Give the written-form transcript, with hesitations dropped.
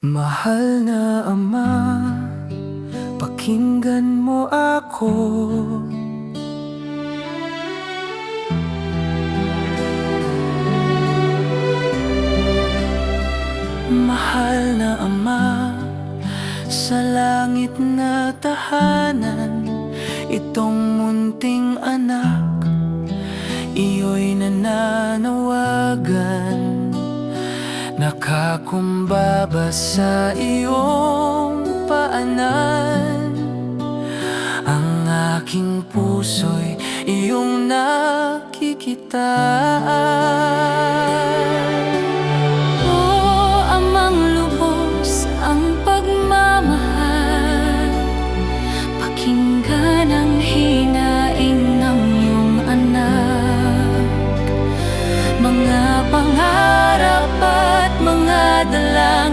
Mahal na Ama, pakinggan mo ako. Mahal na Ama, sa langit na tahanan, itong munting anak, iyo'y nananawagan. Nakakumbaba sa iyong paanan, ang aking puso'y iyong nakikitaan. O Amang lubos ang pagmamahal, pakinggan ang hinaing ng iyong anak. Mga pangarap at mga dalangin